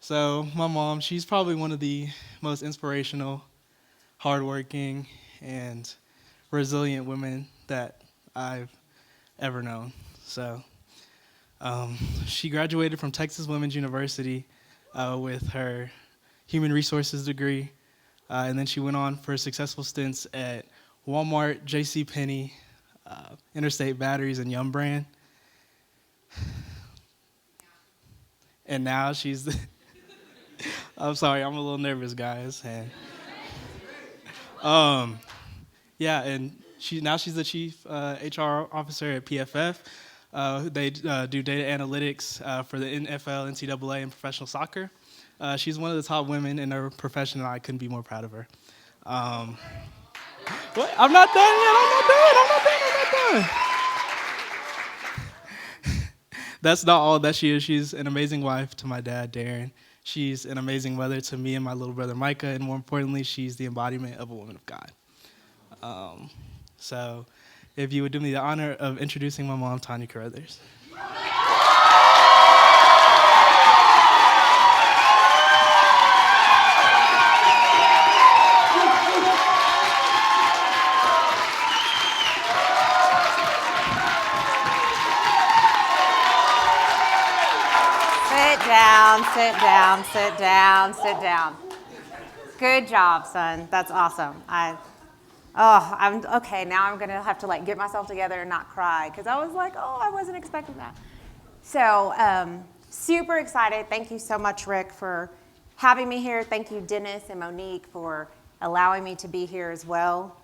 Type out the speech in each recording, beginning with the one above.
So my mom, she's probably one of the most inspirational, hardworking, and resilient women that I've ever known. So um, she graduated from Texas Women's University with her human resources degree, and then she went on for successful stints at Walmart, J.C. Penney, Interstate Batteries, and Yum Brand. And now she's I'm sorry, I'm a little nervous, guys. And yeah, and she's the chief HR officer at PFF. They do data analytics for the NFL, NCAA, and professional soccer. She's one of the top women in her profession, and I couldn't be more proud of her. Um, what? I'm not done yet. I'm not done. I'm not done. I'm not done. That's not all that she is. She's an amazing wife to my dad, Darren. She's an amazing mother to me and my little brother, Micah. And more importantly, she's the embodiment of a woman of God. Um, so if you would do me the honor of introducing my mom, Tonya Carruthers. Sit down, sit down, sit down, sit down. Good job, son. That's awesome. I'm okay. Now I'm gonna have to get myself together and not cry because I was like, oh, I wasn't expecting that. So super excited. Thank you so much, Rick, for having me here. Thank you, Dennis and Monique, for allowing me to be here as well.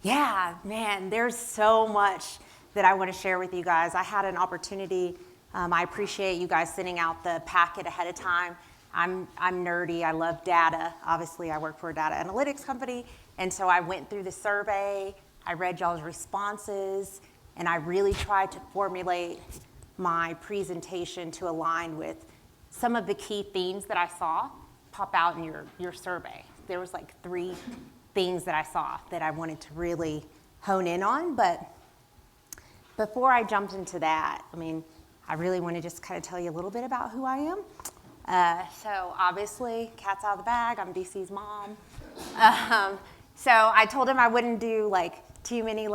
Yeah, man, there's so much that I want to share with you guys. I had an opportunity. I appreciate you guys sending out the packet ahead of time. I'm nerdy. I love data. Obviously, I work for a data analytics company, and so I went through the survey. I read y'all's responses, and I really tried to formulate my presentation to align with some of the key themes that I saw pop out in your survey. There was 3 things that I saw that I wanted to really hone in on, but before I jumped into that, I really want to just kind of tell you a little bit about who I am. So obviously, cat's out of the bag, I'm DC's mom. So I told him I wouldn't do too many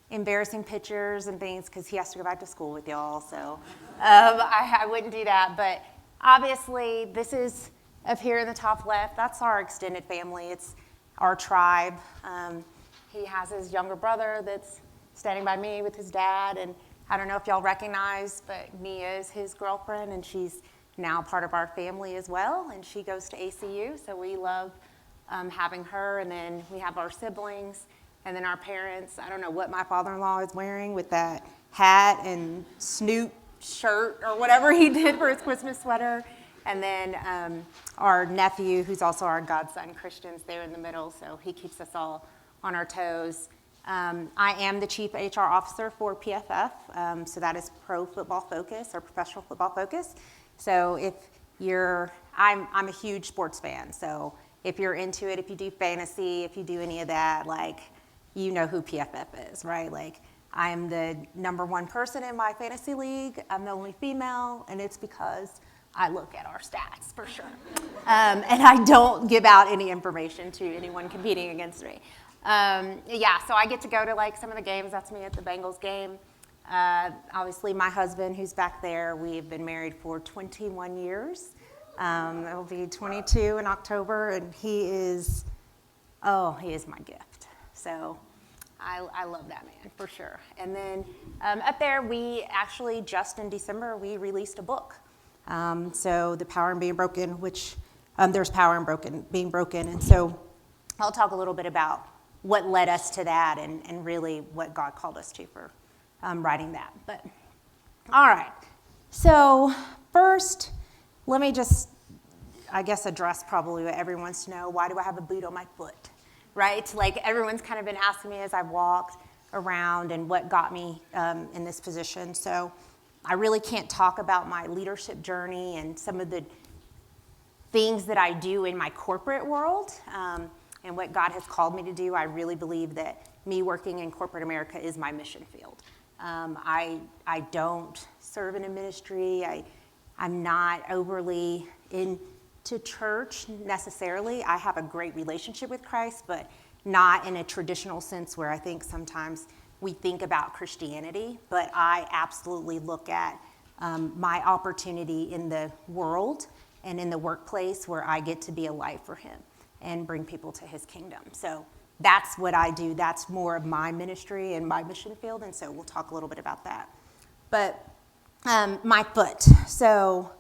embarrassing pictures and things because he has to go back to school with y'all, so I wouldn't do that. But obviously, this is up here in the top left, that's our extended family. It's our tribe. He has his younger brother that's standing by me with his dad, and I don't know if y'all recognize, but Mia is his girlfriend, and she's now part of our family as well, and she goes to ACU, so we love having her. And then we have our siblings, and then our parents. I don't know what my father-in-law is wearing with that hat and Snoop shirt or whatever he did for his Christmas sweater. And then our nephew, who's also our godson, Christian's there in the middle, so he keeps us all on our toes. I am the chief HR officer for PFF, so that is Pro Football Focus or Professional Football Focus. So if I'm a huge sports fan, so if you're into it, if you do fantasy, if you do any of that, you know who PFF is, right? I am the number 1 person in my fantasy league. I'm the only female, and it's because I look at our stats for sure. And I don't give out any information to anyone competing against me. So I get to go to some of the games. That's me at the Bengals game. Obviously, my husband, who's back there, we've been married for 21 years. It'll be 22 in October, and he is my gift. So I love that man for sure. And then up there, we actually just in December, we released a book. So The Power in Being Broken, which there's power in being broken. And so I'll talk a little bit about what led us to that and really what God called us to for writing that. But all right. So first, let me just, address probably what everyone wants to know. Why do I have a boot on my foot? Right? Everyone's kind of been asking me as I've walked around and what got me in this position. So I really can't talk about my leadership journey and some of the things that I do in my corporate world and what God has called me to do. I really believe that me working in corporate America is my mission field. I don't serve in a ministry. I'm not overly into church necessarily. I have a great relationship with Christ, but not in a traditional sense where I think sometimes we think about Christianity. But I absolutely look at my opportunity in the world and in the workplace where I get to be a light for him and bring people to his kingdom. So that's what I do. That's more of my ministry and my mission field. And so we'll talk a little bit about that. But my foot. So,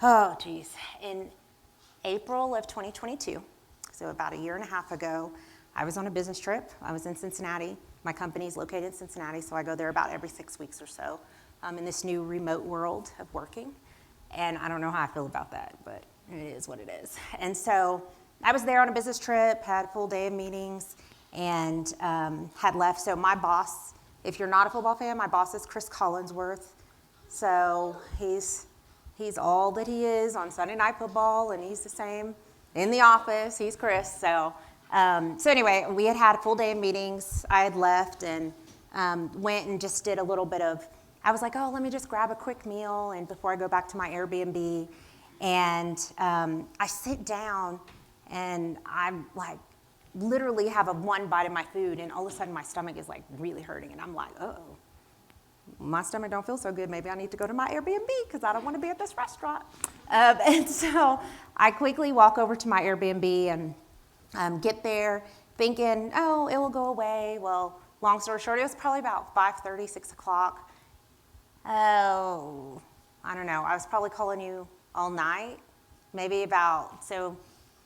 oh geez, in April of 2022, so about a year and a half ago, I was on a business trip. I was in Cincinnati. My company's located in Cincinnati, so I go there about every 6 weeks or so in this new remote world of working. And I don't know how I feel about that, but it is what it is. And so I was there on a business trip, had a full day of meetings, and had left. So my boss, if you're not a football fan, my boss is Chris Collinsworth. So he's all that he is on Sunday Night Football, and he's the same in the office. He's Chris. So anyway, we had a full day of meetings. I had left and went and just did a little bit of, I was like, oh, let me just grab a quick meal and before I go back to my Airbnb. And I sit down and I'm like, literally have one bite of my food, and all of a sudden my stomach is like really hurting, and I'm like, uh-oh, my stomach don't feel so good. Maybe I need to go to my Airbnb because I don't want to be at this restaurant. And so I quickly walk over to my Airbnb and get there thinking, oh, it will go away. Well, long story short, it was probably about 5:30, 6 o'clock. Oh, I don't know. I was probably calling you all night, so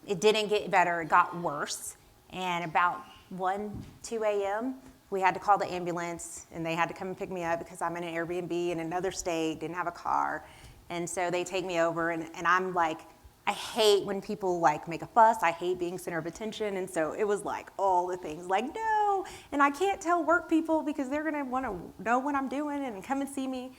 it didn't get better. It got worse. And about 1, 2 a.m., we had to call the ambulance, and they had to come and pick me up because I'm in an Airbnb in another state, didn't have a car. And so they take me over, and I'm like, I hate when people like make a fuss. I hate being center of attention. And so it was like all the things, like, no, and I can't tell work people because they're gonna wanna know what I'm doing and come and see me.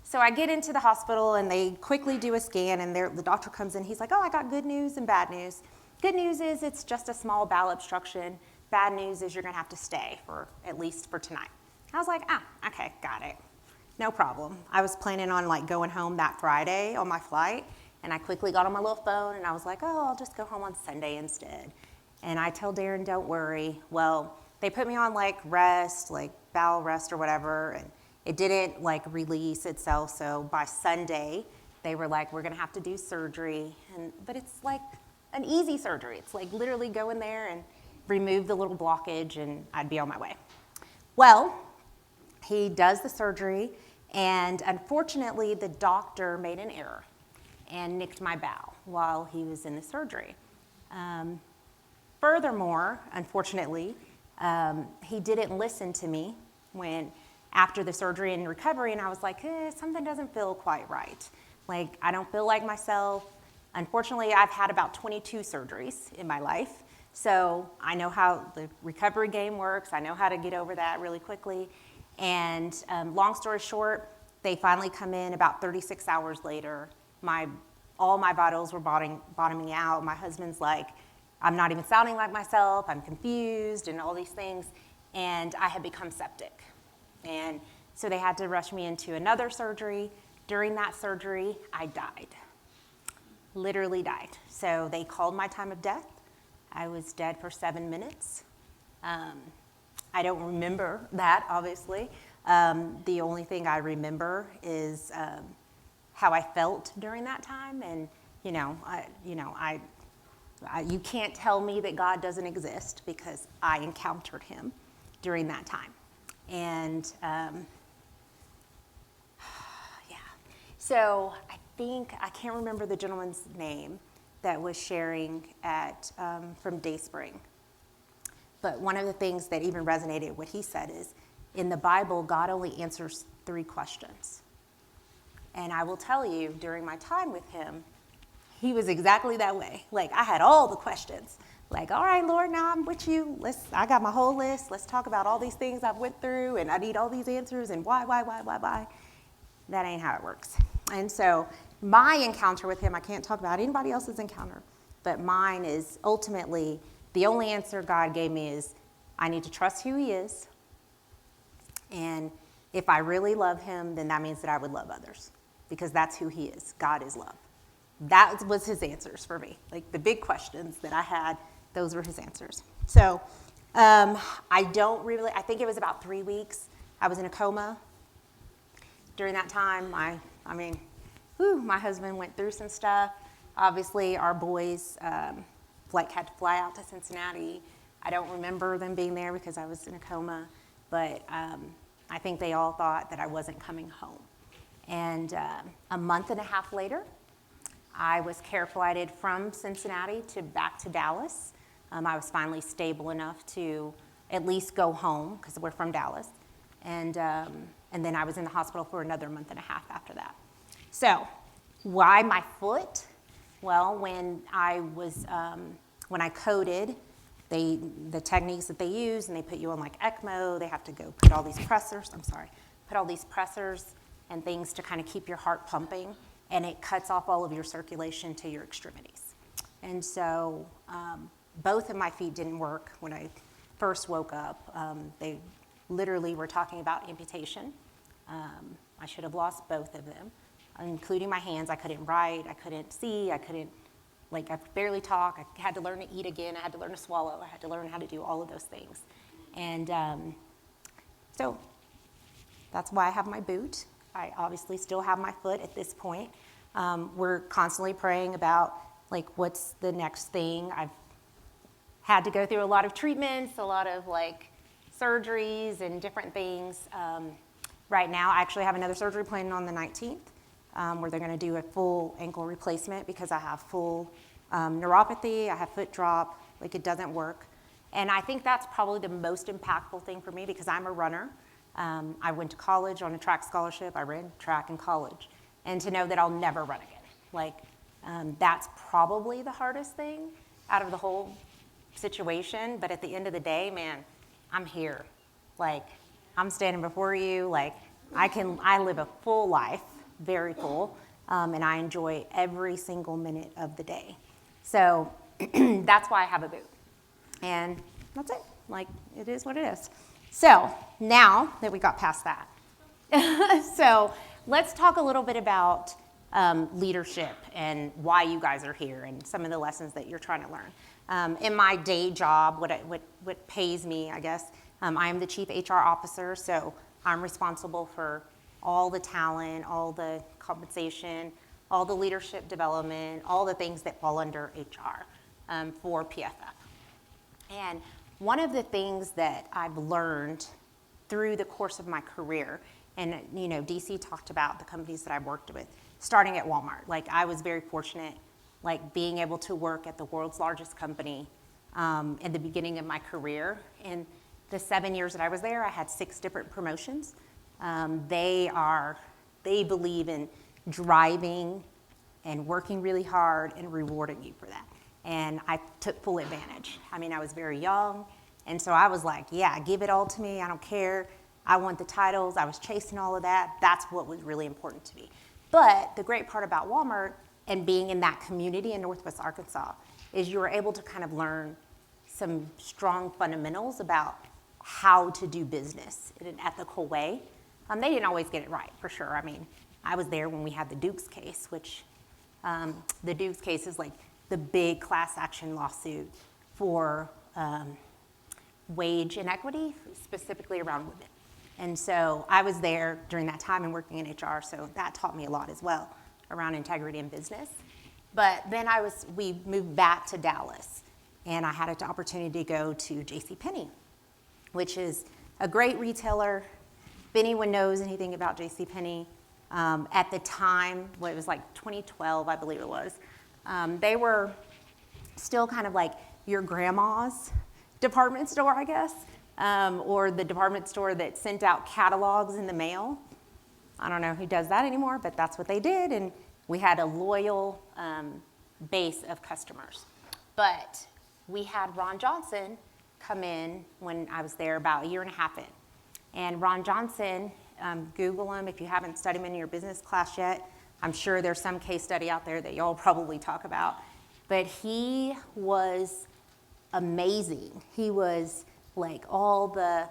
So I get into the hospital, and they quickly do a scan, and the doctor comes in. He's like, oh, I got good news and bad news. Good news is it's just a small bowel obstruction. Bad news is you're gonna have to stay at least for tonight. I was like, okay, got it. No problem. I was planning on like going home that Friday on my flight, and I quickly got on my little phone, and I was like, oh, I'll just go home on Sunday instead. And I tell Darren, don't worry. Well, they put me on like rest, like bowel rest or whatever, and it didn't like release itself. So by Sunday, they were like, we're gonna have to do surgery. But it's like an easy surgery. It's like literally go in there and remove the little blockage, and I'd be on my way. Well, he does the surgery, and unfortunately, the doctor made an error and nicked my bowel while he was in the surgery. Furthermore, unfortunately, he didn't listen to me after the surgery and recovery, and I was like, something doesn't feel quite right. Like, I don't feel like myself. Unfortunately, I've had about 22 surgeries in my life, so I know how the recovery game works. I know how to get over that really quickly. And long story short, they finally come in about 36 hours later. All my vitals were bottoming out. My husband's like, I'm not even sounding like myself. I'm confused and all these things. And I had become septic. And so they had to rush me into another surgery. During that surgery, I died. Literally died. So they called my time of death. I was dead for 7 minutes. I don't remember that, obviously. The only thing I remember is how I felt during that time. And you can't tell me that God doesn't exist because I encountered him during that time. And so I can't remember the gentleman's name that was sharing from Dayspring. But one of the things that even resonated what he said is, in the Bible, God only answers 3 questions. And I will tell you, during my time with him, he was exactly that way. Like, I had all the questions. Like, all right, Lord, now I'm with you. I got my whole list. Let's talk about all these things I've went through, and I need all these answers, and why. That ain't how it works. And so my encounter with him, I can't talk about anybody else's encounter, but mine is ultimately the only answer God gave me is, I need to trust who he is. And if I really love him, then that means that I would love others. because that's who he is. God is love. That was his answers for me. Like the big questions that I had, those were his answers. So I think it was about 3 weeks. I was in a coma. During that time, my husband went through some stuff. Obviously, our boys had to fly out to Cincinnati. I don't remember them being there because I was in a coma, but I think they all thought that I wasn't coming home. And a month and a half later, I was care flighted from Cincinnati back to Dallas. I was finally stable enough to at least go home because we're from Dallas. And then I was in the hospital for another month and a half after that. So why my foot? Well, when I coded, the techniques that they use, and they put you on like ECMO, they have to go put all these pressors and things to kind of keep your heart pumping, and it cuts off all of your circulation to your extremities. And so both of my feet didn't work when I first woke up. They literally were talking about amputation. I should have lost both of them, including my hands. I couldn't write, I couldn't see, I could barely talk. I had to learn to eat again. I had to learn to swallow. I had to learn how to do all of those things. And so that's why I have my boot. I obviously still have my foot at this point. We're constantly praying about what's the next thing. I've had to go through a lot of treatments, a lot of surgeries and different things. Right now, I actually have another surgery planned on the 19th. Where they're going to do a full ankle replacement because I have full neuropathy, I have foot drop, it doesn't work. And I think that's probably the most impactful thing for me because I'm a runner. I went to college on a track scholarship. I ran track in college. And to know that I'll never run again, that's probably the hardest thing out of the whole situation. But at the end of the day, man, I'm here. I'm standing before you. I live a full life. Very full, and I enjoy every single minute of the day. So that's why I have a boot. And that's it. It is what it is. So now that we got past that, so let's talk a little bit about leadership and why you guys are here and some of the lessons that you're trying to learn. In my day job, what pays me, I guess, I am the chief HR officer, so I'm responsible for all the talent, all the compensation, all the leadership development, all the things that fall under HR for PFF. And one of the things that I've learned through the course of my career, and DC talked about the companies that I've worked with, starting at Walmart. I was very fortunate, being able to work at the world's largest company in the beginning of my career. In the 7 years that I was there, I had 6 different promotions. They believe in driving and working really hard and rewarding you for that. And I took full advantage. I was very young, and so I was yeah, give it all to me. I don't care. I want the titles. I was chasing all of that. That's what was really important to me. But the great part about Walmart and being in that community in Northwest Arkansas is you were able to kind of learn some strong fundamentals about how to do business in an ethical way. They didn't always get it right, for sure. I was there when we had the Dukes case, which the Dukes case is the big class action lawsuit for wage inequity, specifically around women. And so I was there during that time and working in HR, so that taught me a lot as well around integrity in business. But then we moved back to Dallas, and I had an opportunity to go to JCPenney, which is a great retailer. If anyone knows anything about JCPenney, at the time, it was 2012, I believe it was, they were still kind of your grandma's department store, I guess, or the department store that sent out catalogs in the mail. I don't know who does that anymore, but that's what they did, and we had a loyal base of customers. But we had Ron Johnson come in when I was there about a year and a half in. And Ron Johnson, Google him if you haven't studied him in your business class yet. I'm sure there's some case study out there that y'all probably talk about. But he was amazing. He was all the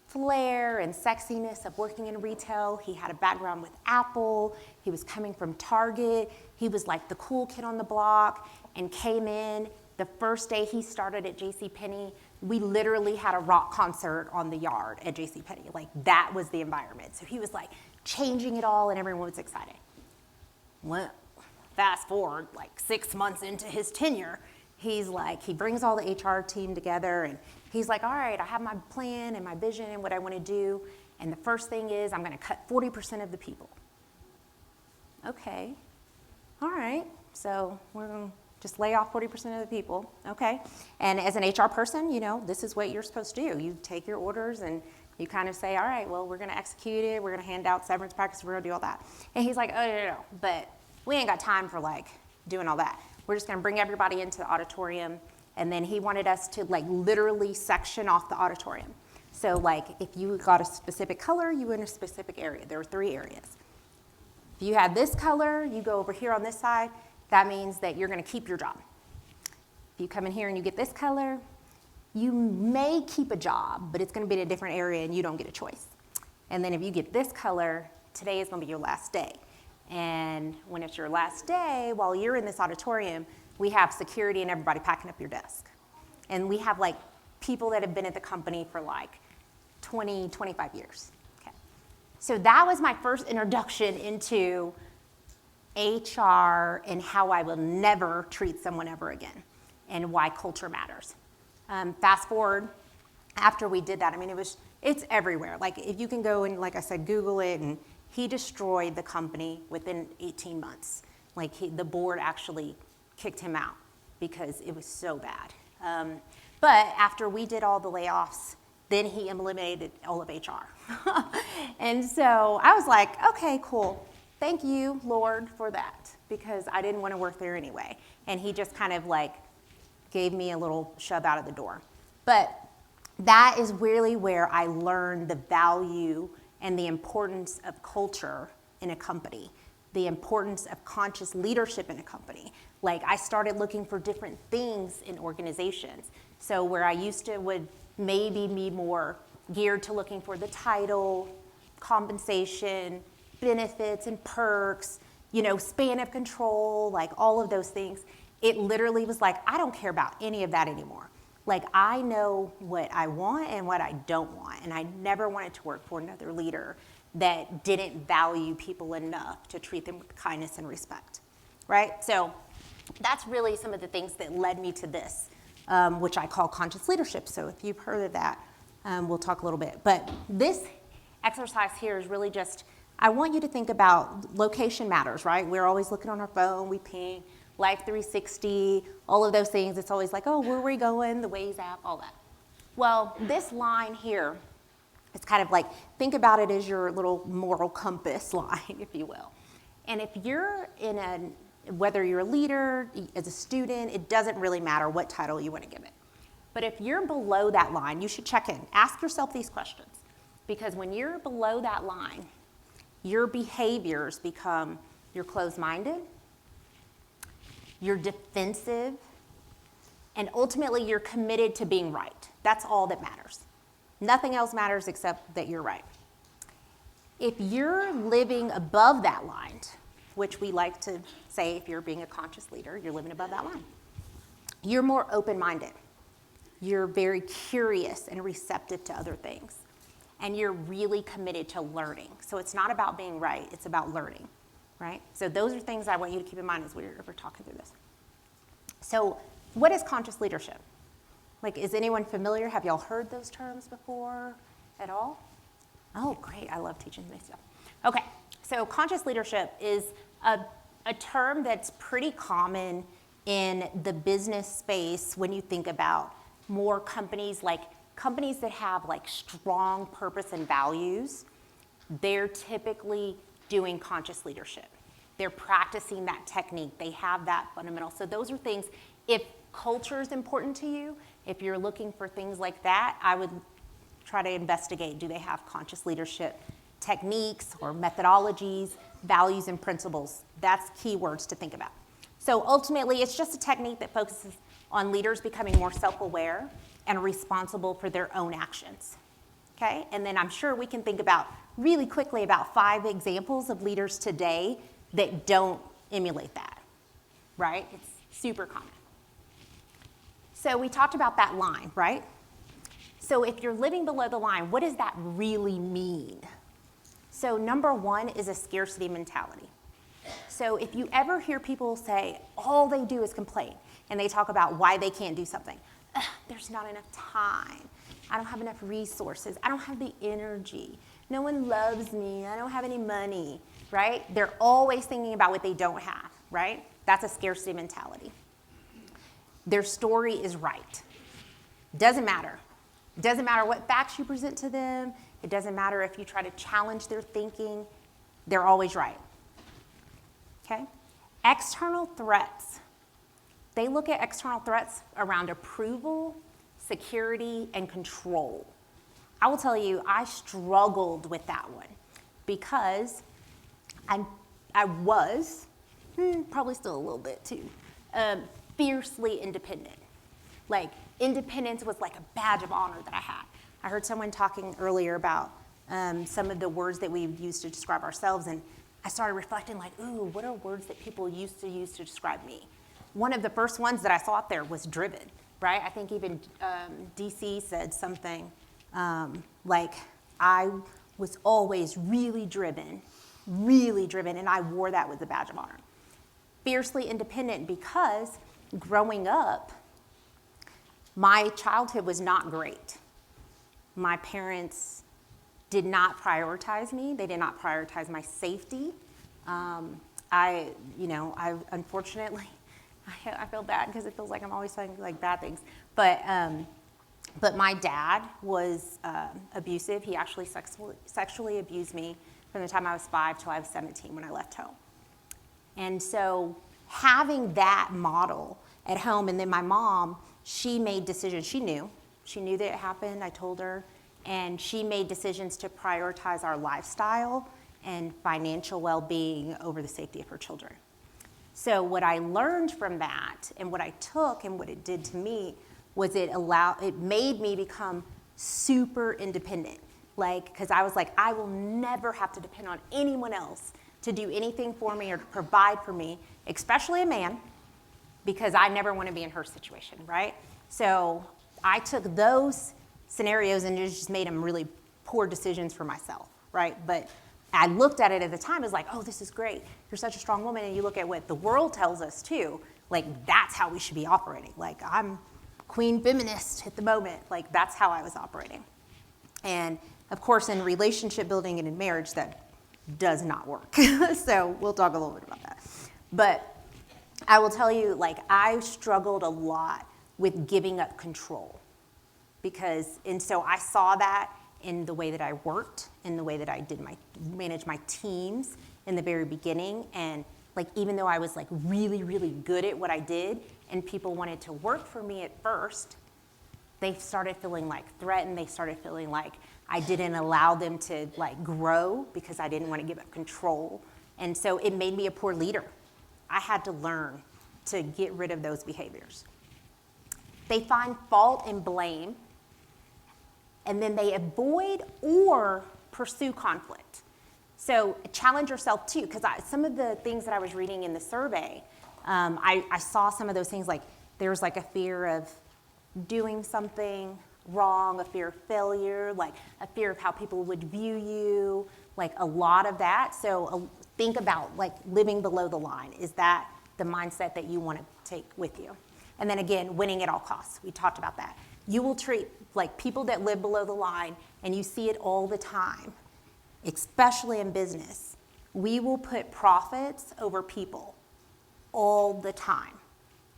flair and sexiness of working in retail. He had a background with Apple. He was coming from Target. He was like the cool kid on the block and came in. The first day he started at JCPenney, we literally had a rock concert on the yard at JCPenney. Like, that was the environment. So he was like changing it all and everyone was excited. Well, fast forward like 6 months into his tenure, he's like, he brings all the HR team together and he's like, all right, I have my plan and my vision and what I want to do. And the first thing is I'm going to cut 40% of the people. Okay. All right. So we're going to just lay off 40% of the people. Okay. And as an HR person, you know, this is what you're supposed to do. You take your orders and you kind of say, all right, well, we're going to execute it. We're going to hand out severance packages. We're going to do all that. And he's like, oh, no. But we ain't got time for like doing all that. We're just going to bring everybody into the auditorium. And then he wanted us to like literally section off the auditorium. So like if you got a specific color, you were in a specific area. There were 3 areas. If you had this color, you go over here on this side. That means that you're going to keep your job. If you come in here and you get this color, you may keep a job, but it's going to be in a different area and you don't get a choice. And then if you get this color, today is going to be your last day. And when it's your last day, while you're in this auditorium, we have security and everybody packing up your desk. And we have like people that have been at the company for like 20, 25 years. Okay. So that was my first introduction into HR and how I will never treat someone ever again and why culture matters. Fast forward, after we did that, I mean, it's everywhere. Like if you can go and, like I said, Google it, and he destroyed the company within 18 months. Like the board actually kicked him out because it was so bad. But after we did all the layoffs, then he eliminated all of HR. And so I was like, okay, cool. Thank you, Lord, for that, because I didn't want to work there anyway. And he just kind of like gave me a little shove out of the door. But that is really where I learned the value and the importance of culture in a company, the importance of conscious leadership in a company. Like I started looking for different things in organizations. So where I used to would maybe be more geared to looking for the title, compensation, benefits and perks, you know, span of control, like all of those things. It literally was like, I don't care about any of that anymore. Like I know what I want and what I don't want. And I never wanted to work for another leader that didn't value people enough to treat them with kindness and respect, right? So that's really some of the things that led me to this, which I call conscious leadership. So if you've heard of that, we'll talk a little bit. But this exercise here is really just, I want you to think about location matters, right? We're always looking on our phone, we ping, Life 360, all of those things. It's always like, oh, where are we going? The Waze app, all that. Well, this line here, it's kind of like, think about it as your little moral compass line, if you will. And if you're whether you're a leader, as a student, it doesn't really matter what title you want to give it. But if you're below that line, you should check in. Ask yourself these questions. Because when you're below that line, your behaviors become, you're closed-minded, you're defensive, and ultimately you're committed to being right. That's all that matters. Nothing else matters except that you're right. If you're living above that line, which we like to say if you're being a conscious leader, you're living above that line, you're more open-minded. You're very curious and receptive to other things. And you're really committed to learning. So it's not about being right, it's about learning, right? So those are things I want you to keep in mind as we're talking through this. So what is conscious leadership? Like, is anyone familiar? Have y'all heard those terms before at all? Oh, great, I love teaching this stuff. Okay, so conscious leadership is a term that's pretty common in the business space when you think about more companies that have like strong purpose and values. They're typically doing conscious leadership. They're practicing that technique. They have that fundamental. So those are things, if culture is important to you, if you're looking for things like that, I would try to investigate, do they have conscious leadership techniques or methodologies, values and principles? That's keywords to think about. So ultimately, it's just a technique that focuses on leaders becoming more self-aware and responsible for their own actions. okay? And then I'm sure we can think about really quickly about 5 examples of leaders today that don't emulate that, right? It's super common. So we talked about that line, right? So if you're living below the line, what does that really mean? So number 1 is a scarcity mentality. So if you ever hear people say all they do is complain and they talk about why they can't do something, there's not enough time, I don't have enough resources, I don't have the energy, no one loves me, I don't have any money, right? They're always thinking about what they don't have, right? That's a scarcity mentality. Their story is right. Doesn't matter. It doesn't matter what facts you present to them. It doesn't matter if you try to challenge their thinking. They're always right. Okay? External threats. They look at external threats around approval, security, and control. I will tell you, I struggled with that one because I was, probably still a little bit too, fiercely independent. Like, independence was like a badge of honor that I had. I heard someone talking earlier about some of the words that we use to describe ourselves, and I started reflecting like, ooh, what are words that people used to use to describe me? One of the first ones that I saw out there was driven, right? I think even DC said something like, I was always really driven, and I wore that with a badge of honor. Fiercely independent because growing up, my childhood was not great. My parents did not prioritize me. They did not prioritize my safety. I unfortunately, I feel bad because it feels like I'm always saying like bad things. But my dad was abusive. He actually sexually abused me from the time I was 5 till I was 17 when I left home. And so having that model at home, and then my mom, she made decisions. She knew that it happened. I told her. And she made decisions to prioritize our lifestyle and financial well-being over the safety of her children. So what I learned from that and what I took and what it did to me was it made me become super independent. Like, because I was like, I will never have to depend on anyone else to do anything for me or to provide for me, especially a man, because I never want to be in her situation, right? So I took those scenarios and just made them really poor decisions for myself, right? But I looked at it at the time as like, oh, this is great. You're such a strong woman. And you look at what the world tells us too, like that's how we should be operating. Like I'm queen feminist at the moment. Like that's how I was operating. And of course, in relationship building and in marriage, that does not work. So we'll talk a little bit about that. But I will tell you, like, I struggled a lot with giving up control and so I saw that in the way that I worked, in the way that I manage my teams in the very beginning. And like, even though I was like really, really good at what I did and people wanted to work for me at first, they started feeling like threatened. They started feeling like I didn't allow them to like grow because I didn't want to give up control. And so it made me a poor leader. I had to learn to get rid of those behaviors. They find fault and blame, and then they avoid or pursue conflict. So challenge yourself too, because some of the things that I was reading in the survey, I saw some of those things like there's like a fear of doing something wrong, a fear of failure, like a fear of how people would view you, like a lot of that. So think about like living below the line. Is that the mindset that you want to take with you? And then again, winning at all costs. We talked about that. You will treat like people that live below the line, and you see it all the time, especially in business. We will put profits over people all the time.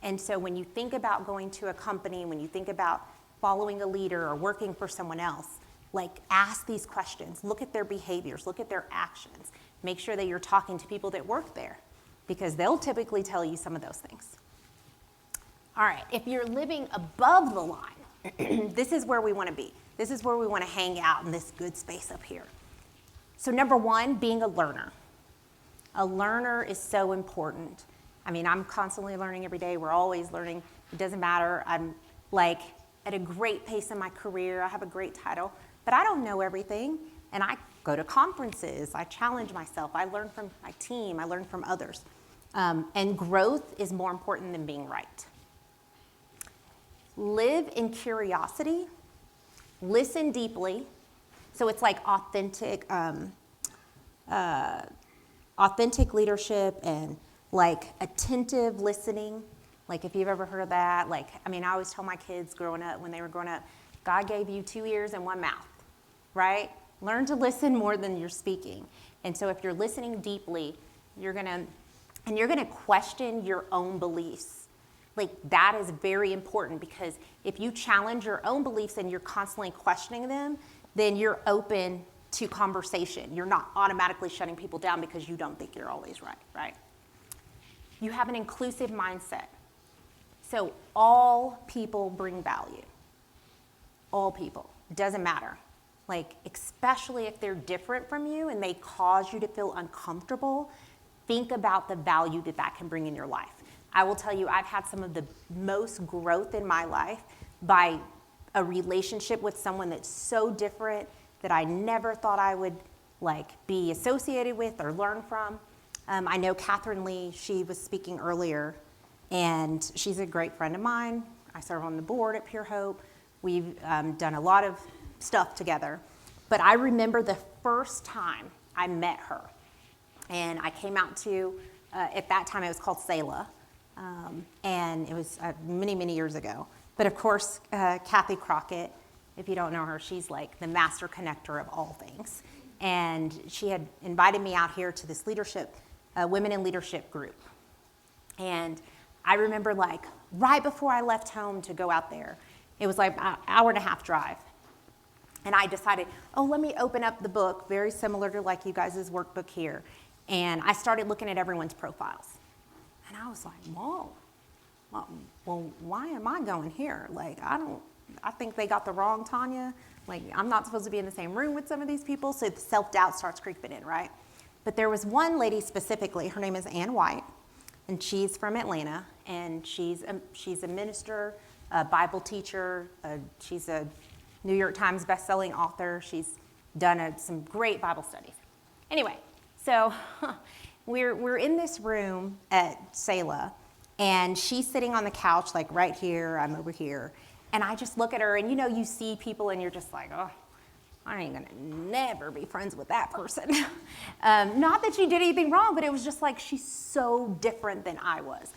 And so when you think about going to a company, when you think about following a leader or working for someone else, like ask these questions, look at their behaviors, look at their actions, make sure that you're talking to people that work there because they'll typically tell you some of those things. All right, if you're living above the line, this is where we want to be. This is where we want to hang out in this good space up here. So number one, being a learner. A learner is so important. I mean, I'm constantly learning every day. We're always learning. It doesn't matter. I'm like at a great pace in my career. I have a great title. but I don't know everything. And I go to conferences, I challenge myself, I learn from my team, I learn from others. And growth is more important than being right. Live in curiosity, listen deeply. So it's like authentic leadership and like attentive listening. Like if you've ever heard of that, I always tell my kids when they were growing up, God gave you 2 ears and 1 mouth, right? Learn to listen more than you're speaking. And so if you're listening deeply, you're gonna question your own beliefs. Like that is very important, because if you challenge your own beliefs and you're constantly questioning them, then you're open to conversation. You're not automatically shutting people down because you don't think you're always right, right? You have an inclusive mindset. So all people bring value. All people. It doesn't matter. Like, especially if they're different from you and they cause you to feel uncomfortable, think about the value that can bring in your life. I will tell you, I've had some of the most growth in my life by a relationship with someone that's so different that I never thought I would be associated with or learn from. I know Catherine Lee, she was speaking earlier, and she's a great friend of mine. I serve on the board at Pure Hope. We've done a lot of stuff together. But I remember the first time I met her, and I came out to, at that time it was called Selah, and it was many, many years ago. But of course, Kathy Crockett, if you don't know her, she's like the master connector of all things. And she had invited me out here to this leadership, women in leadership group. And I remember right before I left home to go out there, it was like an hour and a half drive. And I decided, let me open up the book, very similar to like you guys' workbook here. And I started looking at everyone's profiles. And I was like, whoa, well, why am I going here? I think they got the wrong Tonya. I'm not supposed to be in the same room with some of these people. So the self-doubt starts creeping in, right? But there was one lady specifically, her name is Ann White, and she's from Atlanta, and she's a minister, a Bible teacher. She's a New York Times bestselling author. She's done some great Bible studies. Anyway, so we're in this room at Selah, and she's sitting on the couch, right here, I'm over here. And I just look at her, and you see people, and you're just like, oh, I ain't gonna never be friends with that person. Not that she did anything wrong, but it was just she's so different than I was.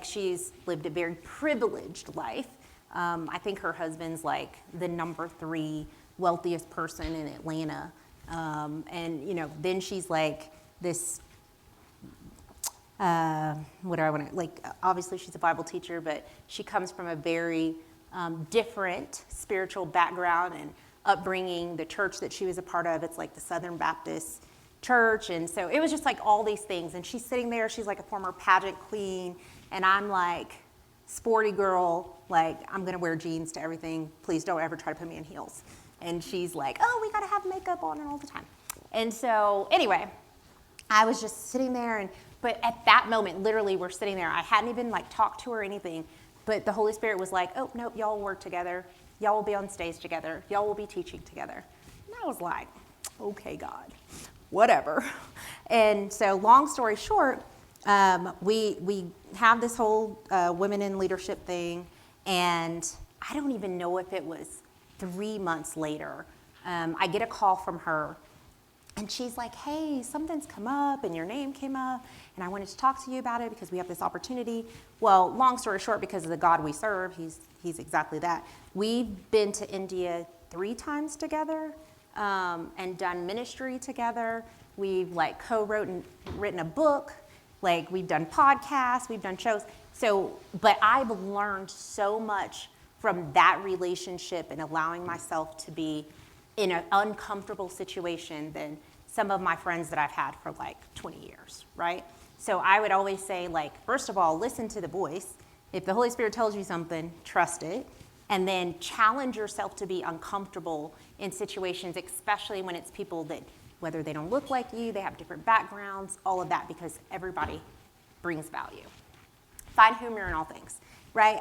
She's lived a very privileged life. I think her husband's the number 3 wealthiest person in Atlanta. And then she's this, obviously she's a Bible teacher, but she comes from a very different spiritual background and upbringing. The church that she was a part of, it's the Southern Baptist Church. And so it was just all these things. And she's sitting there, she's a former pageant queen. And I'm sporty girl, I'm gonna wear jeans to everything. Please don't ever try to put me in heels. And she's we gotta have makeup on all the time. And so anyway, I was just sitting there, but at that moment, literally we're sitting there. I hadn't even talked to her or anything, but the Holy Spirit was oh, nope, y'all will work together. Y'all will be on stage together. Y'all will be teaching together. And I was like, okay, God, whatever. And so long story short, we have this whole women in leadership thing, and I don't even know if it was 3 months later, I get a call from her, and she's like, hey, something's come up, and your name came up, and I wanted to talk to you about it because we have this opportunity. Well, long story short, because of the God we serve, he's exactly that. We've been to India 3 times together, and done ministry together. We've co-wrote and written a book. We've done podcasts, we've done shows. So, but I've learned so much from that relationship and allowing myself to be in an uncomfortable situation than some of my friends that I've had for 20 years, right? So I would always say, first of all, listen to the voice. If the Holy Spirit tells you something, trust it. And then challenge yourself to be uncomfortable in situations, especially when it's people that, whether they don't look like you, they have different backgrounds, all of that, because everybody brings value. Find humor in all things, right?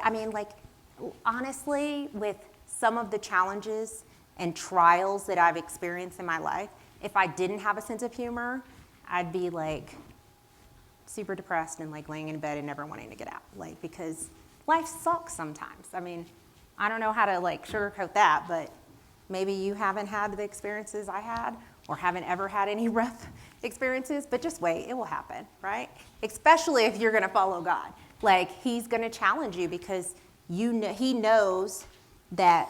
Honestly, with some of the challenges and trials that I've experienced in my life, if I didn't have a sense of humor, I'd be like super depressed and like laying in bed and never wanting to get out, like, because life sucks sometimes. I mean, I don't know how to like sugarcoat that, but maybe you haven't had the experiences I had or haven't ever had any rough experiences, but just wait, it will happen, right? Especially if you're gonna follow God. Like, he's gonna challenge you because he knows that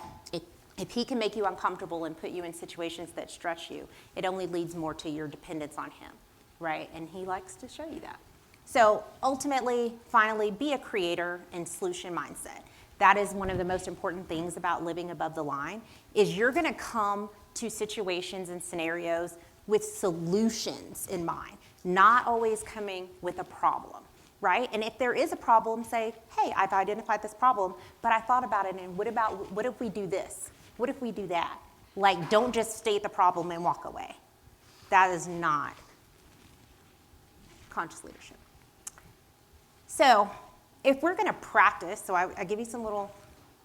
if he can make you uncomfortable and put you in situations that stretch you, it only leads more to your dependence on him, right? And he likes to show you that. So ultimately, finally, be a creator and solution mindset. That is one of the most important things about living above the line, is you're gonna come to situations and scenarios with solutions in mind, not always coming with a problem, right? And if there is a problem, say, hey, I've identified this problem, but I thought about it, and what if we do this? What if we do that? Like, don't just state the problem and walk away. That is not conscious leadership. So if we're gonna practice, so I give you some little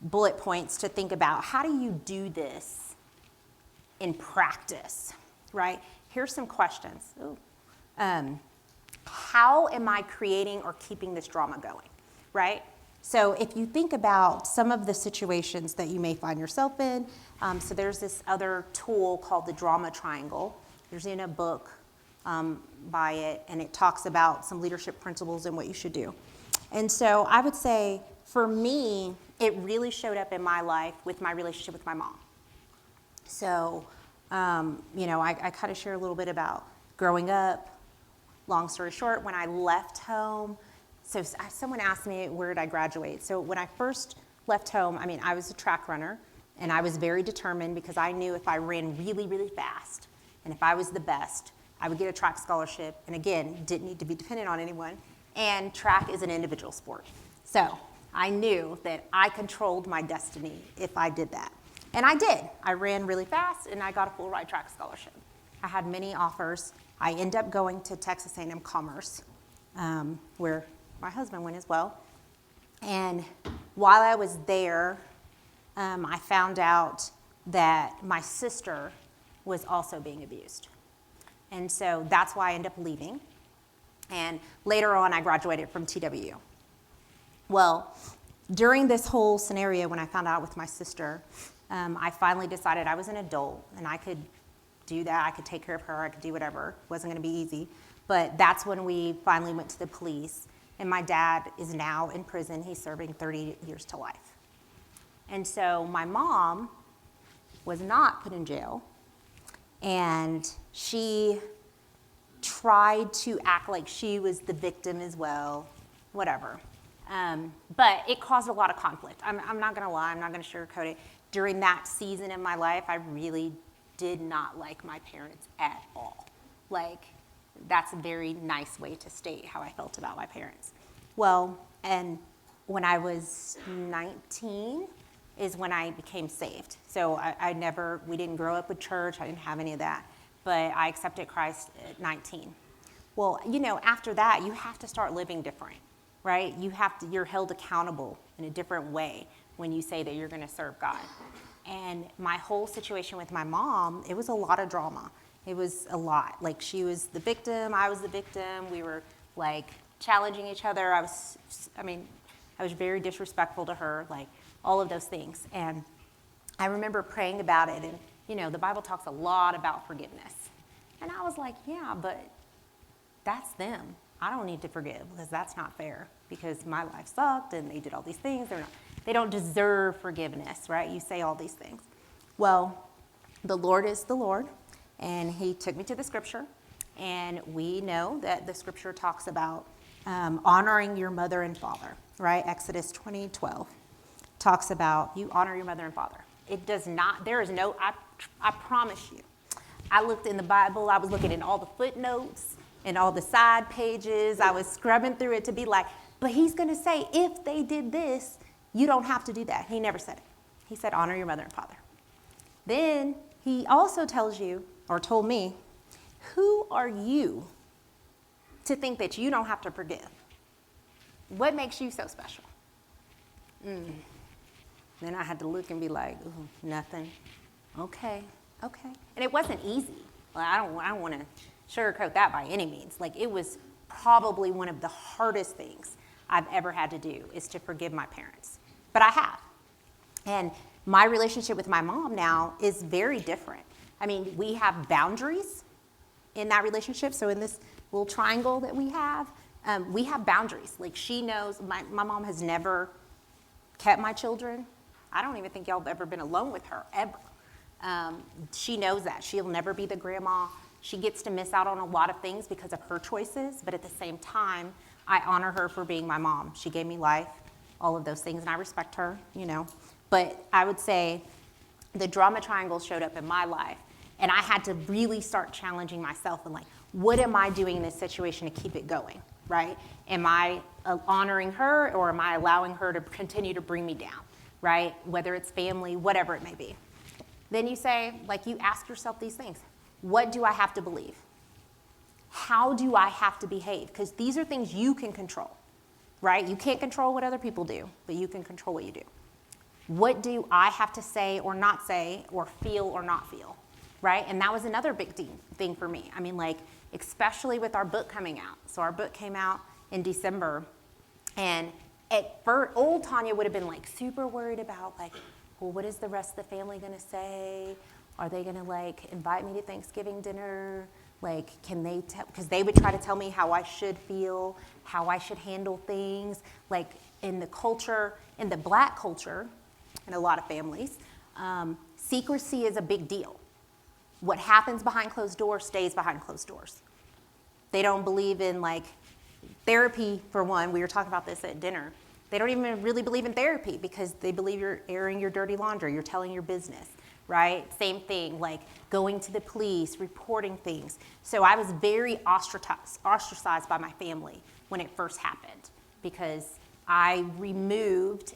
bullet points to think about. How do you do this in practice, right? Here's some questions. How am I creating or keeping this drama going, right? So if you think about some of the situations that you may find yourself in, so there's this other tool called the drama triangle. There's in a book by it, and it talks about some leadership principles and what you should do. And so I would say, for me, it really showed up in my life with my relationship with my mom. So, I kind of share a little bit about growing up. Long story short, when I left home, so someone asked me, where did I graduate? So when I first left home, I was a track runner, and I was very determined because I knew if I ran really, really fast, and if I was the best, I would get a track scholarship, and again, didn't need to be dependent on anyone, and track is an individual sport. So I knew that I controlled my destiny if I did that. And I did. I ran really fast, and I got a full ride track scholarship. I had many offers. I ended up going to Texas A&M Commerce, where my husband went as well. And while I was there, I found out that my sister was also being abused. And so that's why I ended up leaving. And later on, I graduated from TWU. Well, during this whole scenario, when I found out with my sister, I finally decided I was an adult and I could do that. I could take care of her. I could do whatever. It wasn't going to be easy. But that's when we finally went to the police. And my dad is now in prison. He's serving 30 years to life. And so my mom was not put in jail. And she tried to act like she was the victim as well, whatever. But it caused a lot of conflict. I'm not going to lie. I'm not going to sugarcoat it. During that season in my life, I really did not like my parents at all. Like, that's a very nice way to state how I felt about my parents. Well, and when I was 19 is when I became saved. So we didn't grow up with church. I didn't have any of that. But I accepted Christ at 19. Well, after that, you have to start living different, right? You're held accountable in a different way when you say that you're going to serve God. And my whole situation with my mom, it was a lot of drama. It was a lot. Like, she was the victim, I was the victim. We were like challenging each other. I was very disrespectful to her, like all of those things. And I remember praying about it, and the Bible talks a lot about forgiveness. And I was like, yeah, but that's them. I don't need to forgive because that's not fair, because my life sucked and they did all these things. They don't deserve forgiveness, right? You say all these things. Well, the Lord is the Lord, and he took me to the scripture, and we know that the scripture talks about honoring your mother and father, right? Exodus 20:12 talks about you honor your mother and father. It does not, there is no, I promise you. I looked in the Bible, I was looking in all the footnotes and all the side pages. I was scrubbing through it to be like, but he's going to say, if they did this, you don't have to do that. He never said it. He said, honor your mother and father. Then he also tells you, or told me, who are you to think that you don't have to forgive? What makes you so special? Then I had to look and be like, ooh, nothing. Okay, okay. And it wasn't easy. Like, I don't want to sugarcoat that by any means. Like, it was probably one of the hardest things I've ever had to do is to forgive my parents. But I have. And my relationship with my mom now is very different. I mean, we have boundaries in that relationship. So in this little triangle that we have boundaries. Like, she knows, my mom has never kept my children. I don't even think y'all have ever been alone with her, ever. She knows that. She'll never be the grandma. She gets to miss out on a lot of things because of her choices, but at the same time, I honor her for being my mom. She gave me life, all of those things, and I respect her, you know. But I would say the drama triangle showed up in my life, and I had to really start challenging myself and like, what am I doing in this situation to keep it going, right? Am I honoring her, or am I allowing her to continue to bring me down, right? Whether it's family, whatever it may be. Then you say, like, you ask yourself these things. What do I have to believe? How do I have to behave? Because these are things you can control, right? You can't control what other people do, but you can control what you do. What do I have to say or not say, or feel or not feel, right? And that was another big thing for me. I mean, like, especially with our book coming out. So our book came out in December, and at first, old Tonya would have been like super worried about like, well, what is the rest of the family gonna say? Are they gonna like invite me to Thanksgiving dinner? Like, can they tell, because they would try to tell me how I should feel, how I should handle things. Like, in the culture, in the Black culture, in a lot of families, secrecy is a big deal. What happens behind closed doors stays behind closed doors. They don't believe in like therapy, for one. We were talking about this at dinner. They don't even really believe in therapy because they believe you're airing your dirty laundry, you're telling your business, right? Same thing, like going to the police, reporting things. So I was very ostracized by my family when it first happened, because I removed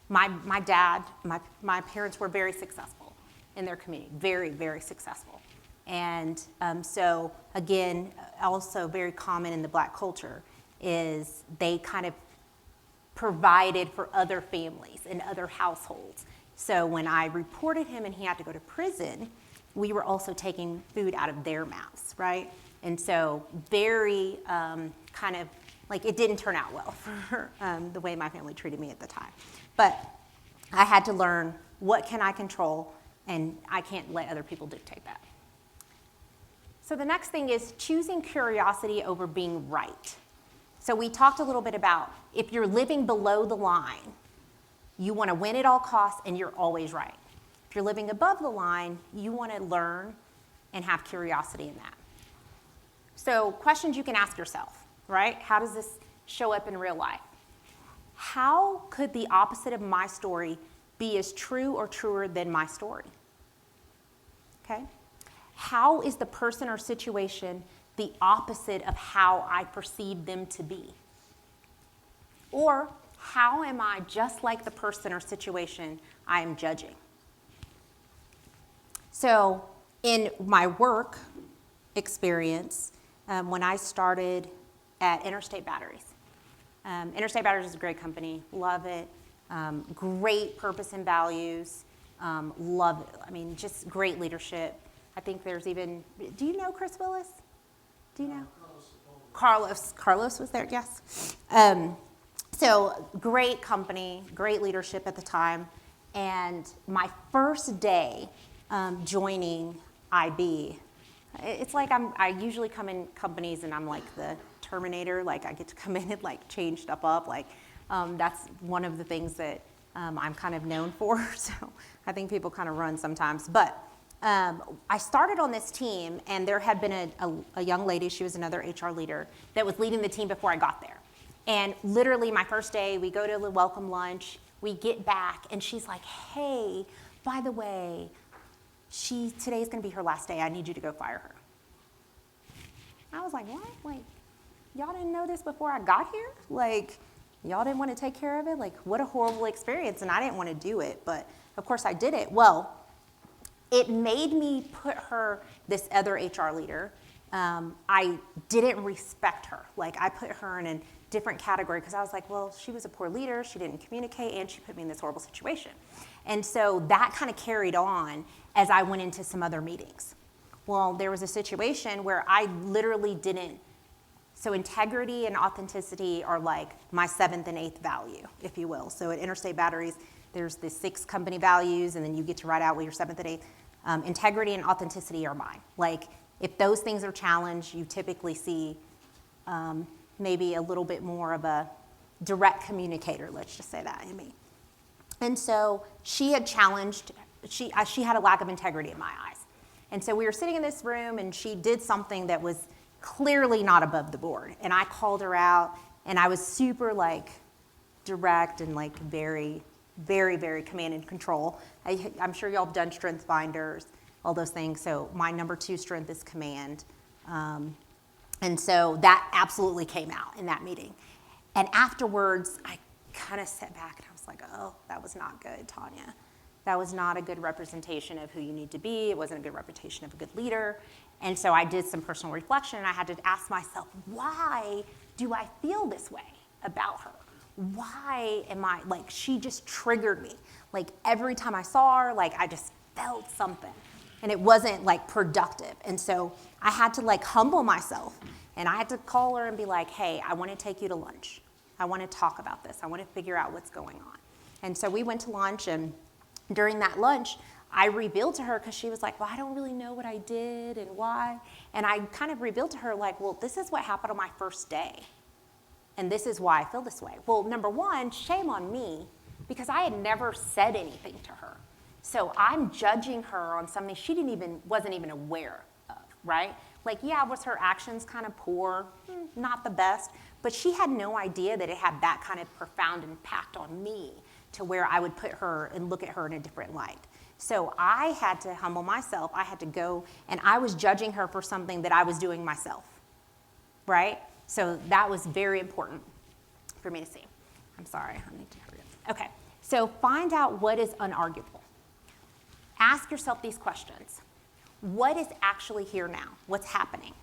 my dad, my parents were very successful in their community, very, very successful. And so again, also very common in the Black culture is they kind of provided for other families and other households. So when I reported him and he had to go to prison, we were also taking food out of their mouths, right? And so very kind of like, it didn't turn out well for the way my family treated me at the time. But I had to learn, what can I control, and I can't let other people dictate that. So the next thing is choosing curiosity over being right. So we talked a little bit about, if you're living below the line, you want to win at all costs and you're always right. If you're living above the line, you want to learn and have curiosity in that. So questions you can ask yourself, right? How does this show up in real life? How could the opposite of my story be as true or truer than my story? Okay? How is the person or situation the opposite of how I perceive them to be? Or how am I just like the person or situation I am judging? So in my work experience, when I started at Interstate Batteries, Interstate Batteries is a great company, love it, great purpose and values, love it. I mean, just great leadership. I think there's even, do you know Chris Willis? Do you know? Carlos was there, yes. So great company, great leadership at the time. And my first day joining IB, it's like I usually come in companies and I'm like the Terminator, like I get to come in and like change stuff up. Like that's one of the things that I'm kind of known for. So I think people kind of run sometimes. But I started on this team, and there had been a young lady, she was another HR leader, that was leading the team before I got there. And literally my first day, we go to the welcome lunch, we get back, and she's like, hey, by the way, today's gonna be her last day, I need you to go fire her. I was like, what? Like, y'all didn't know this before I got here? Like, y'all didn't want to take care of it? Like, what a horrible experience, and I didn't want to do it, but of course I did it. Well, it made me put her, this other HR leader, I didn't respect her. Like, I put her in a different category because I was like, well, she was a poor leader, she didn't communicate, and she put me in this horrible situation. And so that kind of carried on as I went into some other meetings. Well, there was a situation where I literally didn't. So integrity and authenticity are like my 7th and 8th value, if you will. So at Interstate Batteries, there's the 6 company values, and then you get to write out what your 7th and 8th. Integrity and authenticity are mine. Like, if those things are challenged, you typically see maybe a little bit more of a direct communicator, let's just say that in me. And so she had challenged, she had a lack of integrity in my eyes. And so we were sitting in this room, and she did something that was clearly not above the board. And I called her out, and I was super like direct and like very, very, very command and control. I'm sure y'all have done strength finders, all those things. So my number 2 strength is command. And so that absolutely came out in that meeting. And afterwards, I kind of sat back and I was like, oh, that was not good, Tonya. That was not a good representation of who you need to be. It wasn't a good representation of a good leader. And so I did some personal reflection, and I had to ask myself, why do I feel this way about her? Why am I, like, she just triggered me. Like, every time I saw her, like, I just felt something. And it wasn't, like, productive. And so I had to, like, humble myself. And I had to call her and be like, hey, I want to take you to lunch. I want to talk about this. I want to figure out what's going on. And so we went to lunch, and during that lunch, I revealed to her, because she was like, well, I don't really know what I did and why. And I kind of revealed to her, like, well, this is what happened on my first day. And this is why I feel this way. Well, number 1, shame on me, because I had never said anything to her. So I'm judging her on something she wasn't even aware of, right? Like, yeah, was her actions kind of poor? Not the best. But she had no idea that it had that kind of profound impact on me, to where I would put her and look at her in a different light. So I had to humble myself. I had to go, and I was judging her for something that I was doing myself, right? So that was very important for me to see. I'm sorry, I need to hurry up. Okay, so find out what is unarguable. Ask yourself these questions. What is actually here now? What's happening,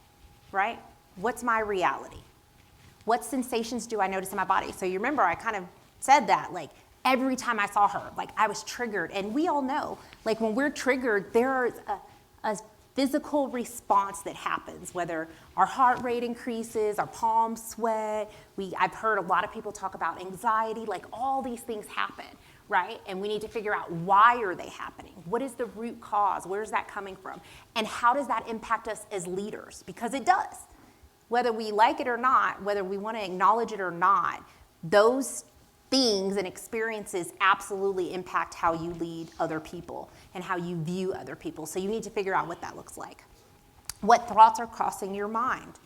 right? What's my reality? What sensations do I notice in my body? So you remember I kind of said that, like, every time I saw her, like, I was triggered. And we all know, like, when we're triggered, there's a physical response that happens, whether our heart rate increases, our palms sweat. I've heard a lot of people talk about anxiety, like, all these things happen, right? And we need to figure out, why are they happening? What is the root cause? Where's that coming from? And how does that impact us as leaders? Because it does. Whether we like it or not, whether we want to acknowledge it or not, those things and experiences absolutely impact how you lead other people and how you view other people. So you need to figure out what that looks like. What thoughts are crossing your mind?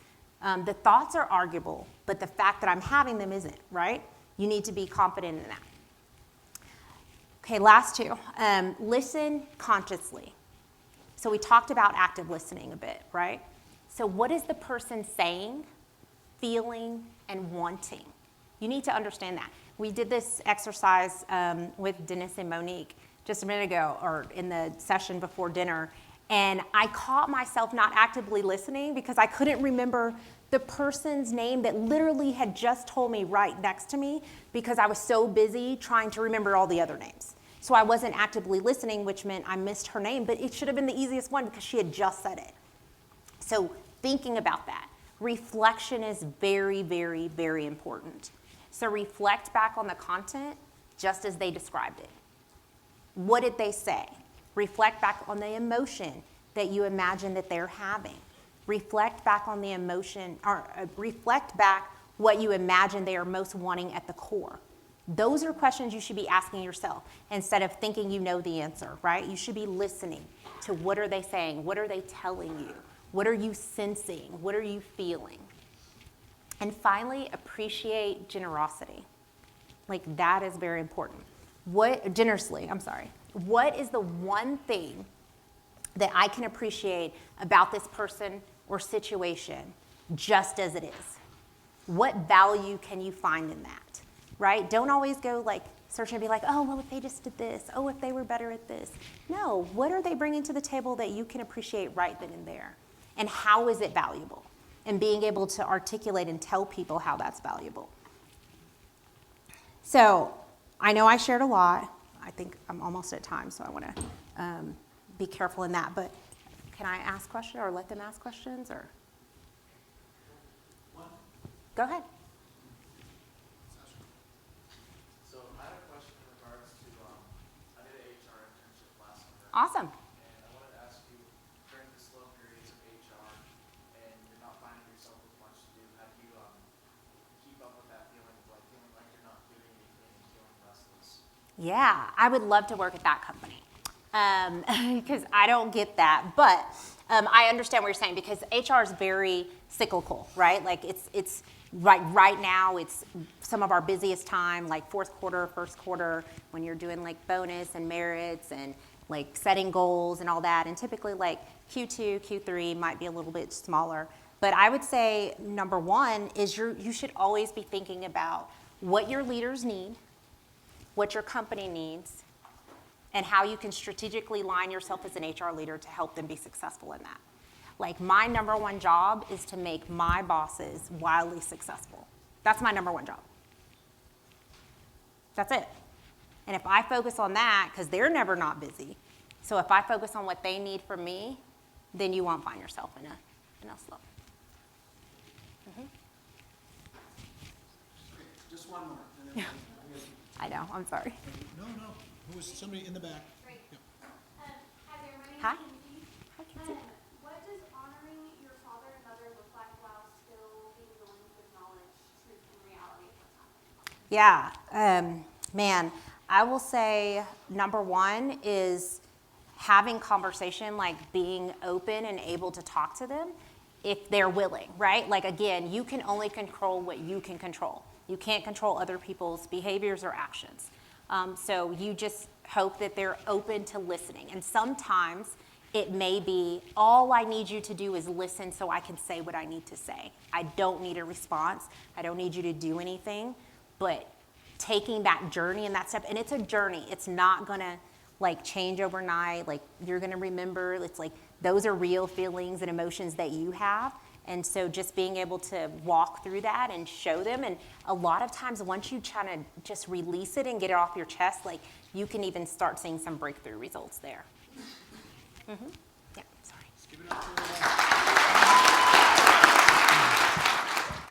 The thoughts are arguable, but the fact that I'm having them isn't, right? You need to be confident in that. Okay, last 2. Listen consciously. So we talked about active listening a bit, right? So what is the person saying, feeling, and wanting? You need to understand that. We did this exercise with Dennis and Monique just a minute ago, or in the session before dinner, and I caught myself not actively listening because I couldn't remember the person's name that literally had just told me right next to me, because I was so busy trying to remember all the other names. So I wasn't actively listening, which meant I missed her name, but it should have been the easiest one because she had just said it. So thinking about that, reflection is very, very, very important. So reflect back on the content just as they described it. What did they say? Reflect back on the emotion that you imagine that they're having. Reflect back on the emotion, or reflect back what you imagine they are most wanting at the core. Those are questions you should be asking yourself instead of thinking you know the answer, right? You should be listening to, what are they saying? What are they telling you? What are you sensing? What are you feeling? And finally, appreciate generosity. Like, that is very important. What is the one thing that I can appreciate about this person or situation just as it is? What value can you find in that, right? Don't always go like searching and be like, oh, well, if they just did this, oh, if they were better at this. No, what are they bringing to the table that you can appreciate right then and there? And how is it valuable? And being able to articulate and tell people how that's valuable. So I know I shared a lot. I think I'm almost at time, so I want to be careful in that. But can I ask questions or let them ask questions? Or go ahead. So I had a question in regards to, I did an HR internship last summer. Awesome. And I wanted to ask you, during the slow periods of HR, and you're not finding yourself with much to do, how do you keep up with that feeling of like feeling like you're not doing anything and feeling restless? Yeah, I would love to work at that company because I don't get that. But I understand what you're saying because HR is very cyclical, right? Like it's right now it's some of our busiest time, like fourth quarter, first quarter, when you're doing like bonus and merits and like setting goals and all that. And typically like Q2, Q3 might be a little bit smaller. But I would say number one is you should always be thinking about what your leaders need, what your company needs, and how you can strategically line yourself as an HR leader to help them be successful in that. Like my number one job is to make my bosses wildly successful. That's my number one job. That's it. And if I focus on that, because they're never not busy, so if I focus on what they need from me, then you won't find yourself in a slump. Okay, just one more. And then I know, I'm sorry. no. Who was somebody in the back? Great. Yep. Hi there, my name Hi. is Kinsey. Hi, Kinsey. What does honoring your father and mother look like while still being willing to acknowledge truth and reality of what's happening? Yeah, man, I will say number one is having conversation, like being open and able to talk to them if they're willing, right? Like again, you can only control what you can control. You can't control other people's behaviors or actions. So you just hope that they're open to listening. And sometimes it may be, all I need you to do is listen so I can say what I need to say. I don't need a response. I don't need you to do anything. But taking that journey and that step, and it's a journey. It's not gonna like change overnight. Like you're gonna remember, it's like those are real feelings and emotions that you have. And so just being able to walk through that and show them, and a lot of times once you try to just release it and get it off your chest, like you can even start seeing some breakthrough results there. Yeah, sorry. Let's give it up for